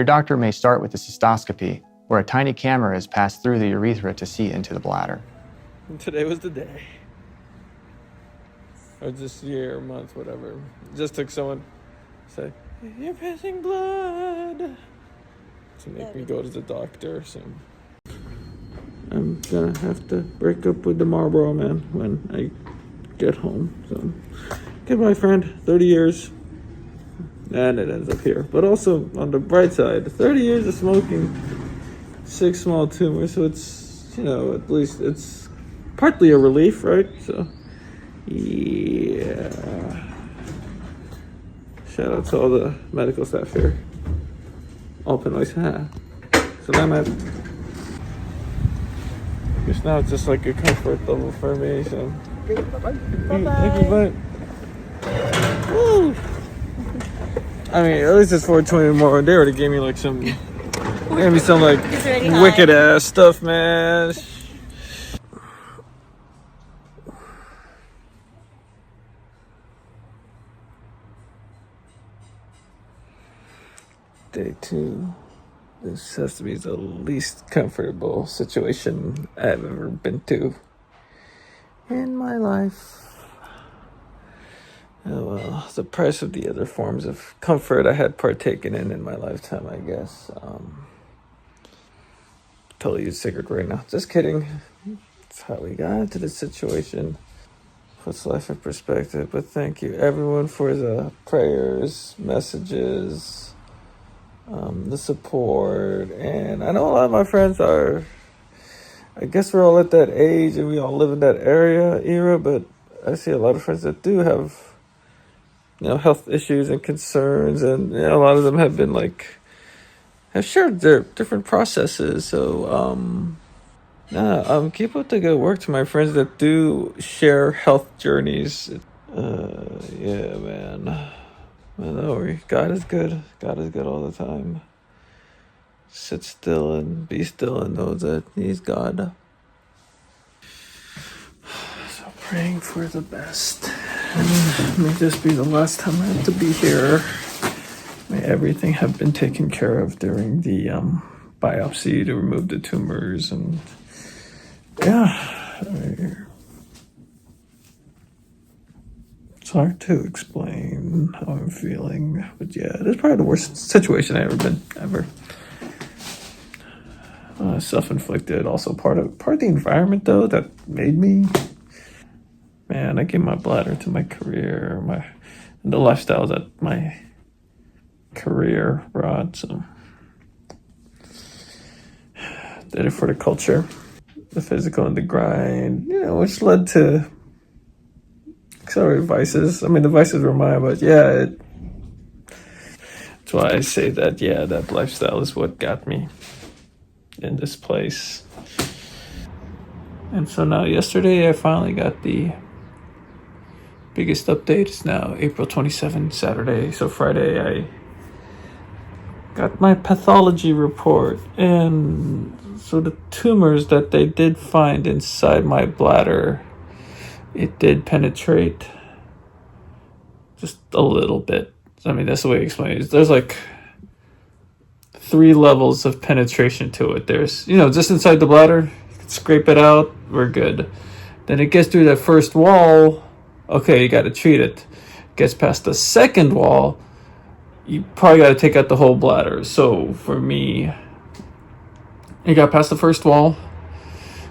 Your doctor may start with a cystoscopy, where a tiny camera is passed through the urethra to see into the bladder. And today was the day. Or this year, or month, whatever. It just took someone to say, "You're passing blood," to make me go to the doctor. So I'm gonna have to break up with the Marlboro Man when I get home. So goodbye, friend. 30 years. And it ends up here. But also, on the bright side, 30 years of smoking, 6 small tumors. So it's, at least it's partly a relief, right? So, yeah. Shout out to all the medical staff here. Open noise. Salamat. Because now it's just like a comfort level for me. So, Bye-bye. thank you, bye. Woo! I mean, at least it's 420 more. They already gave me like some, like wicked ass stuff, man. Day 2. This has to be the least comfortable situation I've ever been to in my life. Oh well, the price of the other forms of comfort I had partaken in my lifetime, I guess. Totally use cigarette right now. Just kidding. That's how we got into this situation. Puts life in perspective. But thank you everyone for the prayers, messages, the support. And I know a lot of my friends are, I guess we're all at that age and we all live in that era, but I see a lot of friends that do have health issues and concerns, and a lot of them have been have shared their different processes. So keep up the good work to my friends that do share health journeys. Yeah, man. Don't worry, God is good. God is good all the time. Sit still and be still and know that He's God. So praying for the best. And may this be the last time I have to be here. May everything have been taken care of during the biopsy to remove the tumors. And yeah, it's hard to explain how I'm feeling. But yeah, it is probably the worst situation I've ever been, ever. Self-inflicted, also part of the environment though that made me. Man, I gave my bladder to my career, the lifestyle that my career brought. So did it for the culture, the physical, and the grind. Which led to accelerated vices. I mean, the vices were mine, but yeah, that's why I say that. Yeah, that lifestyle is what got me in this place. And so now, yesterday, I finally got the biggest update. It's now April 27th, Saturday. So Friday, I got my pathology report. And so the tumors that they did find inside my bladder, it did penetrate just a little bit. I mean, that's the way I explain it. There's 3 levels of penetration to it. There's, just inside the bladder, you can scrape it out, we're good. Then it gets through that first wall, okay, you got to treat it. Gets past the second wall, you probably got to take out the whole bladder. So for me, it got past the first wall,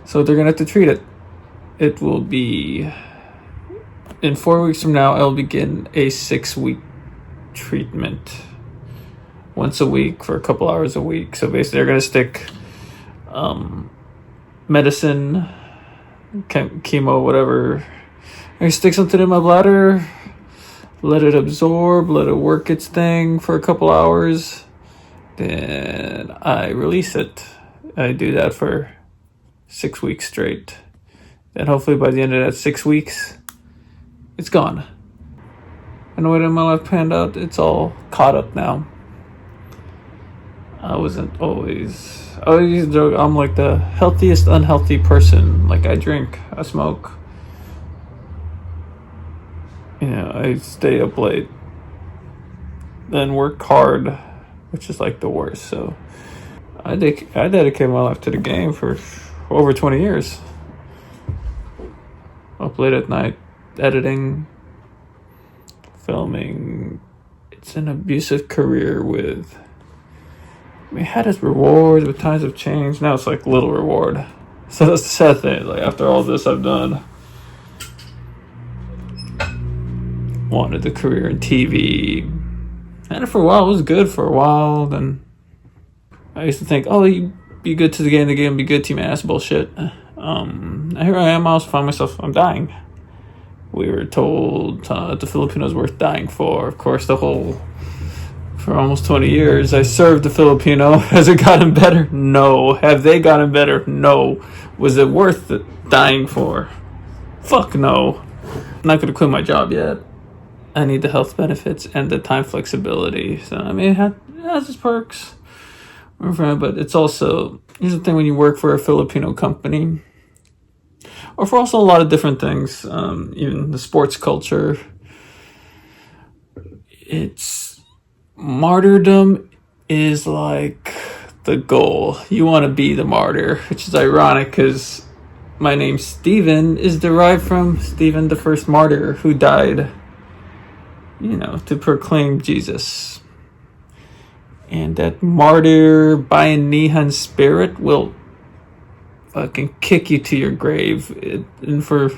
so they're going to have to treat it. It will be, in 4 weeks from now, I'll begin a 6-week treatment. Once a week for a couple hours a week. So basically they're going to stick medicine, chemo, whatever. They're going to stick something in my bladder, let it absorb, let it work its thing for a couple hours. Then I release it. I do that for 6 weeks straight. Then hopefully by the end of that 6 weeks, it's gone. And the way that my life panned out, it's all caught up now. I always used to joke, I'm like the healthiest unhealthy person. I drink, I smoke. I stay up late. Then work hard. which is like the worst. So I dedicated my life to the game for over 20 years. Up late at night, editing, filming. It's an abusive career with, I mean, it had its rewards, but times have changed. Now it's like little reward. So that's the sad thing. Like, after all this I've done, wanted a career in TV. And for a while, it was good for a while. Then I used to think, oh, you be good to the game, be good to your ass bullshit. Here I am, I also find myself, I'm dying. We were told the Filipinos worth dying for. Of course, for almost 20 years, I served the Filipino. Has it gotten better? No. Have they gotten better? No. Was it worth it dying for? Fuck no. I'm not going to quit my job yet. I need the health benefits and the time flexibility. So, I mean, it has its perks. But it's also, here's the thing, when you work for a Filipino company, or for also a lot of different things, even the sports culture, it's martyrdom is like the goal. You want to be the martyr, which is ironic because my name Stephen is derived from Stephen the first martyr who died, to proclaim Jesus. And that martyr Bayanihan spirit will fucking kick you to your grave. And for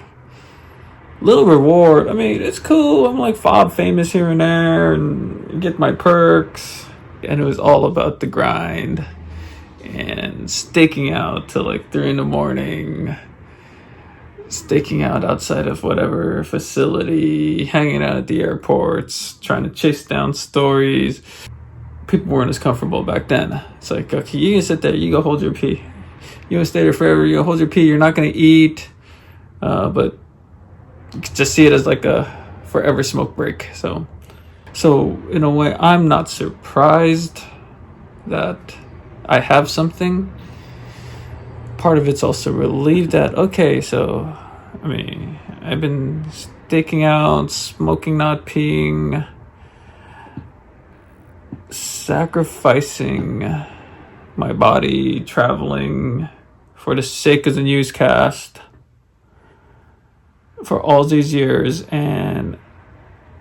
little reward, I mean, it's cool. I'm like fob famous here and there and get my perks. And it was all about the grind and staking out till like 3 a.m, staking out outside of whatever facility, hanging out at the airports, trying to chase down stories. People weren't as comfortable back then. It's like, okay, you can sit there, you go hold your pee. You can stay there forever, you go hold your pee, you're not going to eat. But you can just see it as like a forever smoke break. So in a way, I'm not surprised that I have something. Part of it's also relieved that, okay, so, I mean, I've been staking out, smoking, not peeing, sacrificing my body, traveling for the sake of the newscast for all these years, and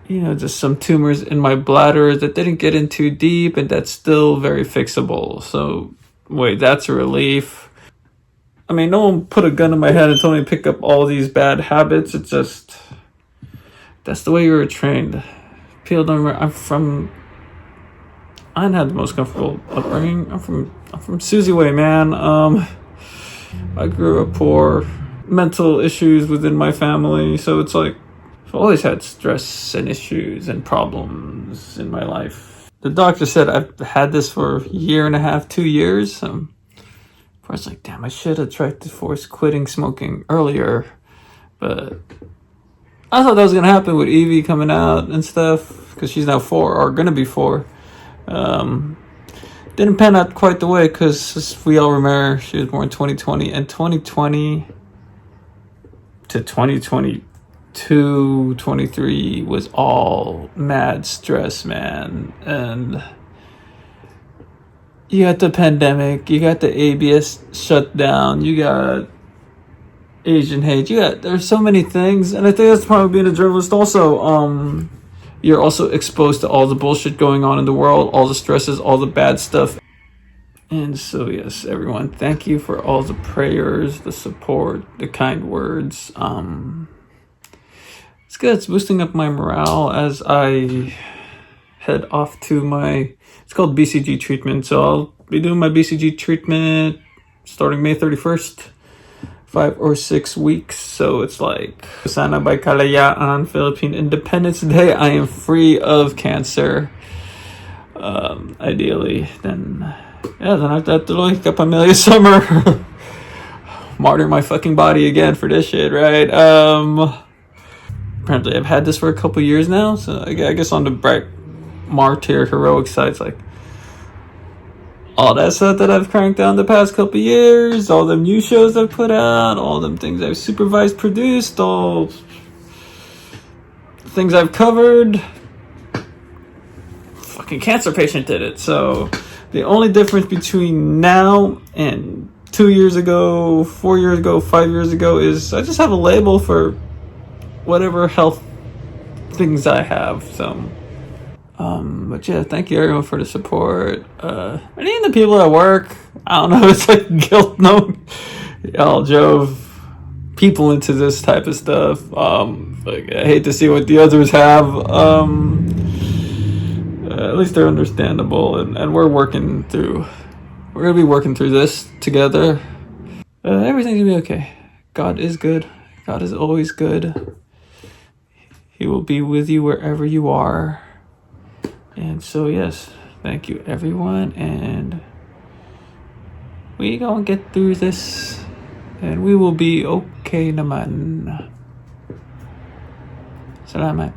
just some tumors in my bladder that didn't get in too deep, and that's still very fixable. So wait, that's a relief. I mean, no one put a gun in my head and told me to pick up all these bad habits. It's just, that's the way you were trained. People don't remember, I didn't have the most comfortable upbringing. I'm from Susie Way, man. I grew up poor, mental issues within my family, so it's like I've always had stress and issues and problems in my life. The doctor said I've had this for a year and a half, 2 years. I was like, damn, I should have tried to force quitting smoking earlier, but I thought that was gonna happen with Evie coming out and stuff, because she's now 4, or gonna be 4. Didn't pan out quite the way, because as we all remember, she was born in 2020, and 2020 to 2022, 23 was all mad stress, man. And you got the pandemic, you got the ABS shutdown, you got Asian hate, there's so many things, and I think that's probably being a journalist also. You're also exposed to all the bullshit going on in the world, all the stresses, all the bad stuff. And so, yes, everyone, thank you for all the prayers, the support, the kind words. It's good. It's boosting up my morale as I head off to it's called BCG treatment. So I'll be doing my BCG treatment starting May 31st. 5 or 6 weeks, so it's like Sana by Kalayaan, Philippine Independence Day. I am free of cancer. Ideally, then I've got to like a Pamilya Summer. Martyr my fucking body again for this shit, right? Apparently I've had this for a couple years now, so I guess on the bright martyr heroic side, it's like all that stuff that I've cranked down the past couple years, all them new shows I've put out, all them things I've supervised, produced, all things I've covered. Fucking fucking cancer patient did it. So the only difference between now and 2 years ago, 4 years ago, 5 years ago is I just have a label for whatever health things I have. So, but yeah, thank you everyone for the support. And even the people at work, I don't know, it's like guilt. No, y'all drove people into this type of stuff. Like, I hate to see what the others have. At least they're understandable, and we're working through. We're gonna be working through this together. Everything's gonna be okay. God is good. God is always good. He will be with you wherever you are. And so, yes, thank you, everyone. And we gonna get through this. And we will be okay naman. Salamat.